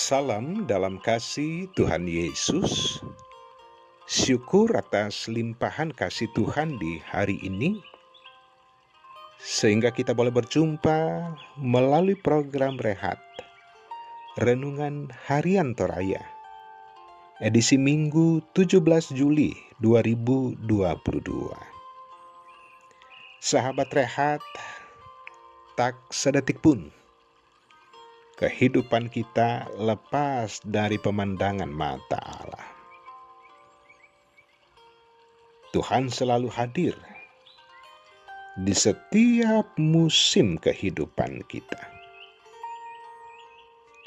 Salam dalam kasih Tuhan Yesus. Syukur atas limpahan kasih Tuhan di hari ini, sehingga kita boleh berjumpa melalui program Rehat, Renungan Harian Toraya, edisi Minggu 17 Juli 2022. Sahabat Rehat, tak sedetik pun kehidupan kita lepas dari pemandangan mata Allah. Tuhan selalu hadir di setiap musim kehidupan kita.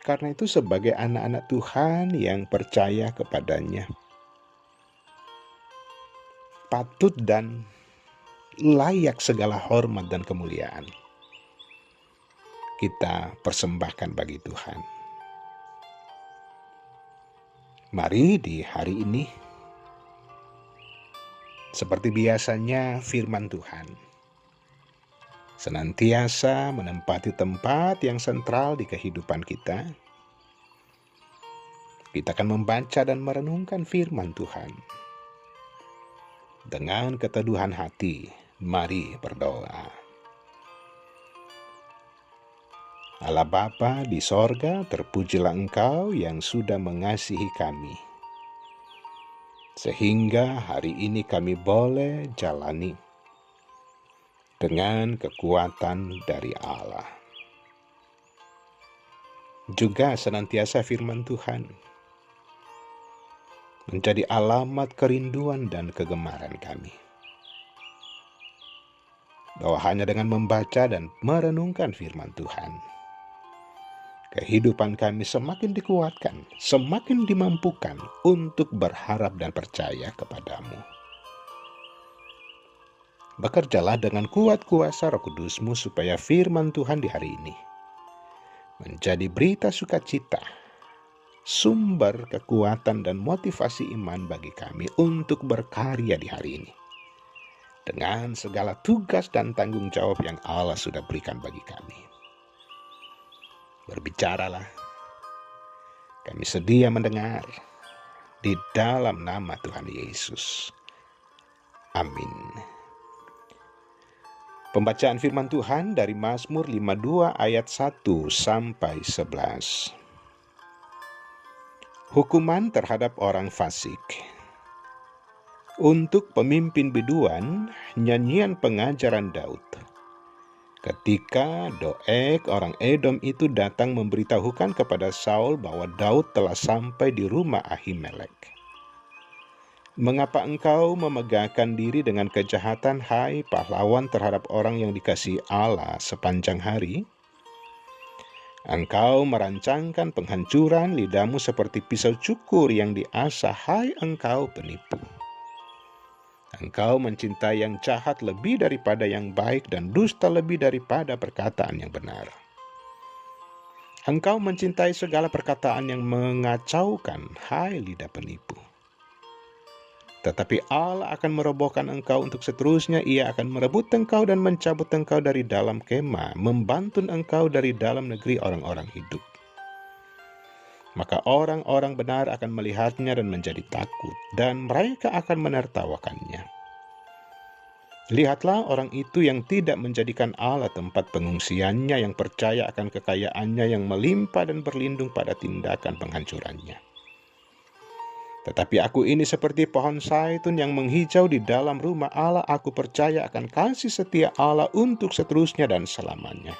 Karena itu sebagai anak-anak Tuhan yang percaya kepadanya, patut dan layak segala hormat dan kemuliaan kita persembahkan bagi Tuhan. Mari di hari ini, seperti biasanya firman Tuhan senantiasa menempati tempat yang sentral di kehidupan kita. Kita akan membaca dan merenungkan firman Tuhan. Dengan keteduhan hati, mari berdoa. Allah Bapa di sorga, terpujilah Engkau yang sudah mengasihi kami, sehingga hari ini kami boleh jalani dengan kekuatan dari Allah. Juga senantiasa firman Tuhan menjadi alamat kerinduan dan kegemaran kami, bahwa hanya dengan membaca dan merenungkan firman Tuhan, kehidupan kami semakin dikuatkan, semakin dimampukan untuk berharap dan percaya kepadamu. Bekerjalah dengan kuat kuasa Roh Kudus-Mu supaya firman Tuhan di hari ini menjadi berita sukacita, sumber kekuatan dan motivasi iman bagi kami untuk berkarya di hari ini, dengan segala tugas dan tanggung jawab yang Allah sudah berikan bagi kami. Berbicaralah, kami sedia mendengar di dalam nama Tuhan Yesus. Amin. Pembacaan firman Tuhan dari Mazmur 52 ayat 1 sampai 11. Hukuman terhadap orang fasik. Untuk pemimpin biduan, nyanyian pengajaran Daud. Ketika Doeg orang Edom itu datang memberitahukan kepada Saul bahwa Daud telah sampai di rumah Ahimelek. Mengapa engkau memegahkan diri dengan kejahatan, hai pahlawan terhadap orang yang dikasihi Allah sepanjang hari? Engkau merancangkan penghancuran, lidahmu seperti pisau cukur yang diasah, hai engkau penipu. Engkau mencintai yang jahat lebih daripada yang baik dan dusta lebih daripada perkataan yang benar. Engkau mencintai segala perkataan yang mengacaukan, hai lidah penipu. Tetapi Allah akan merobohkan engkau untuk seterusnya. Ia akan merebut engkau dan mencabut engkau dari dalam kemah, membantun engkau dari dalam negeri orang-orang hidup. Maka orang-orang benar akan melihatnya dan menjadi takut, dan mereka akan menertawakannya. Lihatlah orang itu yang tidak menjadikan Allah tempat pengungsiannya, yang percaya akan kekayaannya yang melimpah dan berlindung pada tindakan penghancurannya. Tetapi aku ini seperti pohon zaitun yang menghijau di dalam rumah Allah. Aku percaya akan kasih setia Allah untuk seterusnya dan selamanya.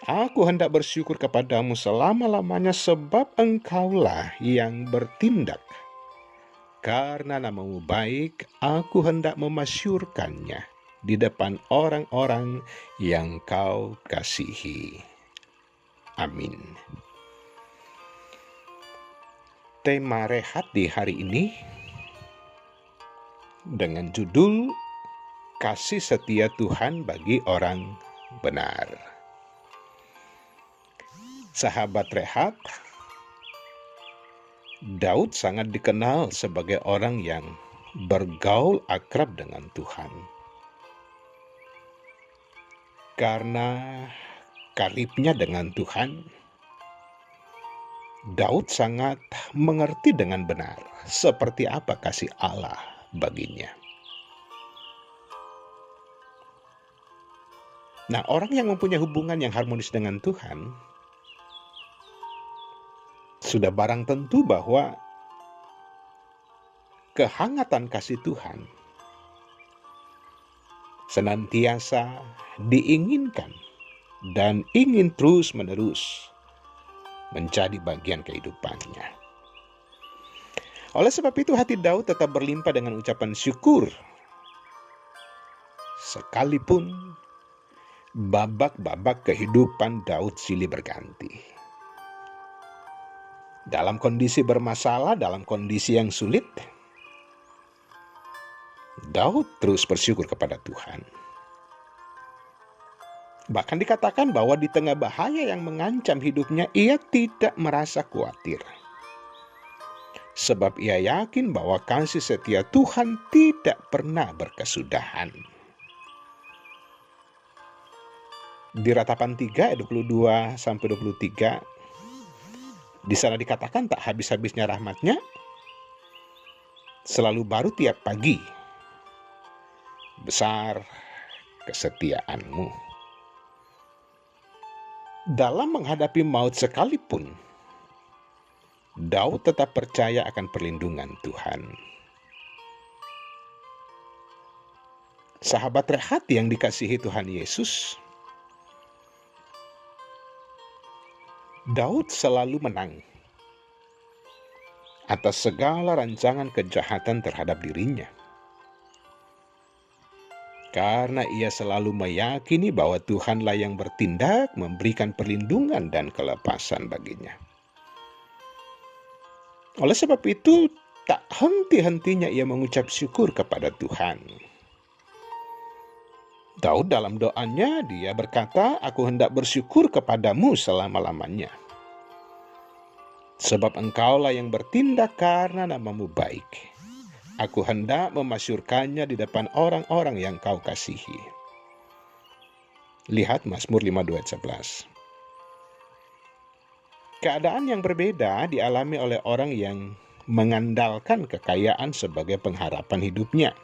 Aku hendak bersyukur kepadamu selama-lamanya, sebab engkaulah yang bertindak. Karena namamu baik, aku hendak memasyurkannya di depan orang-orang yang kau kasihi. Amin. Tema rehat di hari ini dengan judul Kasih Setia Tuhan bagi Orang Benar. Sahabat rehat, Daud sangat dikenal sebagai orang yang bergaul akrab dengan Tuhan. Karena karibnya dengan Tuhan, Daud sangat mengerti dengan benar seperti apa kasih Allah baginya. Nah, orang yang mempunyai hubungan yang harmonis dengan Tuhan sudah barang tentu bahwa kehangatan kasih Tuhan senantiasa diinginkan dan ingin terus-menerus menjadi bagian kehidupannya. Oleh sebab itu hati Daud tetap berlimpah dengan ucapan syukur, sekalipun babak-babak kehidupan Daud silih berganti. Dalam kondisi bermasalah, dalam kondisi yang sulit, Daud terus bersyukur kepada Tuhan. Bahkan dikatakan bahwa di tengah bahaya yang mengancam hidupnya, ia tidak merasa khawatir. Sebab ia yakin bahwa kasih setia Tuhan tidak pernah berkesudahan. Di Ratapan 3 ayat 22-23, di sana dikatakan tak habis-habisnya rahmat-Nya, selalu baru tiap pagi, besar kesetiaan-Mu. Dalam menghadapi maut sekalipun, Daud tetap percaya akan perlindungan Tuhan. Sahabat rehat yang dikasihi Tuhan Yesus, Daud selalu menang atas segala rancangan kejahatan terhadap dirinya. Karena ia selalu meyakini bahwa Tuhanlah yang bertindak memberikan perlindungan dan kelepasan baginya. Oleh sebab itu, tak henti-hentinya ia mengucap syukur kepada Tuhan. Daud dalam doanya dia berkata, "Aku hendak bersyukur kepadamu selama-lamanya. Sebab engkaulah yang bertindak karena namamu baik. Aku hendak memasyurkannya di depan orang-orang yang kau kasihi." Lihat Mazmur 52 ayat 11. Keadaan yang berbeda dialami oleh orang yang mengandalkan kekayaan sebagai pengharapan hidupnya.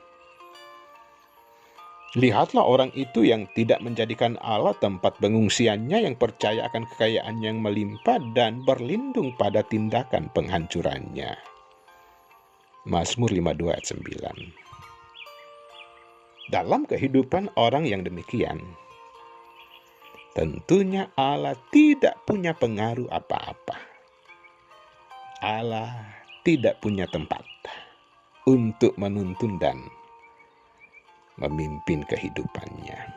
Lihatlah orang itu yang tidak menjadikan Allah tempat pengungsiannya, yang percaya akan kekayaan yang melimpah dan berlindung pada tindakan penghancurannya. Mazmur 52 ayat 9. Dalam kehidupan orang yang demikian, tentunya Allah tidak punya pengaruh apa-apa. Allah tidak punya tempat untuk menuntun dan memimpin kehidupannya.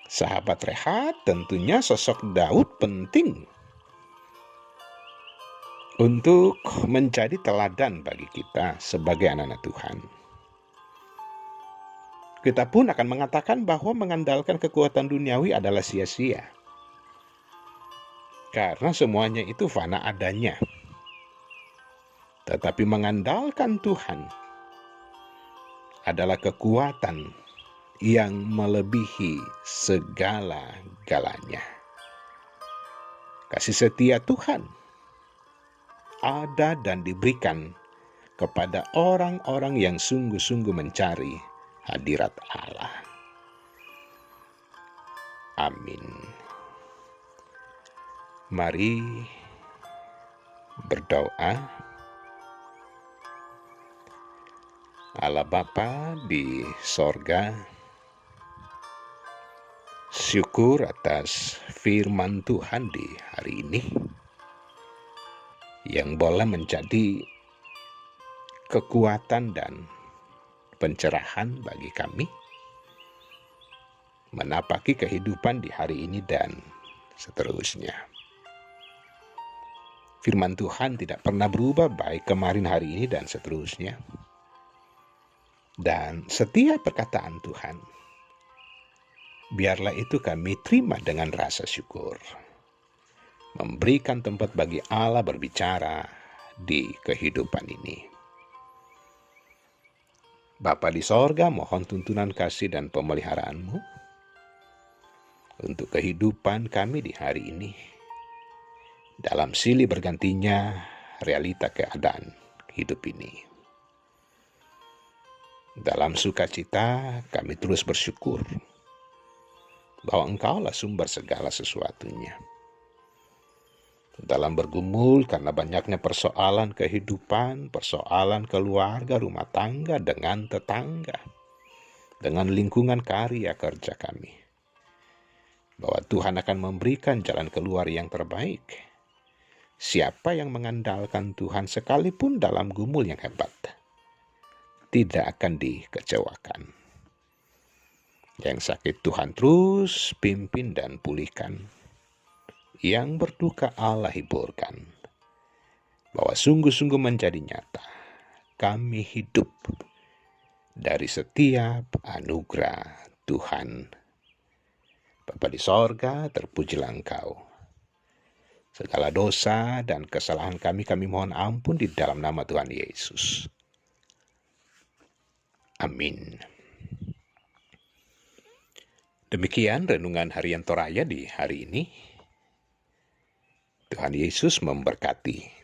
Sahabat rehat, tentunya sosok Daud penting untuk menjadi teladan bagi kita sebagai anak-anak Tuhan. Kita pun akan mengatakan bahwa mengandalkan kekuatan duniawi adalah sia-sia. Karena semuanya itu fana adanya. Tetapi mengandalkan Tuhan adalah kekuatan yang melebihi segala-galanya. Kasih setia Tuhan ada dan diberikan kepada orang-orang yang sungguh-sungguh mencari hadirat Allah. Amin. Mari berdoa. Allah Bapa di sorga, syukur atas firman Tuhan di hari ini yang boleh menjadi kekuatan dan pencerahan bagi kami menapaki kehidupan di hari ini dan seterusnya. Firman Tuhan tidak pernah berubah, baik kemarin, hari ini, dan seterusnya. Dan setiap perkataan Tuhan, biarlah itu kami terima dengan rasa syukur. Memberikan tempat bagi Allah berbicara di kehidupan ini. Bapa di sorga, mohon tuntunan kasih dan pemeliharaan-Mu untuk kehidupan kami di hari ini. dalam silih bergantinya realita keadaan hidup ini. Dalam sukacita kami terus bersyukur bahwa Engkaulah sumber segala sesuatunya. Dalam bergumul karena banyaknya persoalan kehidupan, persoalan keluarga, rumah tangga, dengan tetangga, dengan lingkungan karya kerja kami, bahwa Tuhan akan memberikan jalan keluar yang terbaik. Siapa yang mengandalkan Tuhan sekalipun dalam gumul yang hebat, tidak akan dikecewakan. Yang sakit Tuhan terus pimpin dan pulihkan. Yang berduka Allah hiburkan. Bahwa sungguh-sungguh menjadi nyata kami hidup dari setiap anugerah Tuhan. Bapa di sorga, terpujilah Engkau. Segala dosa dan kesalahan kami mohon ampun di dalam nama Tuhan Yesus. Amin. Demikian renungan harian Toraya di hari ini. Tuhan Yesus memberkati.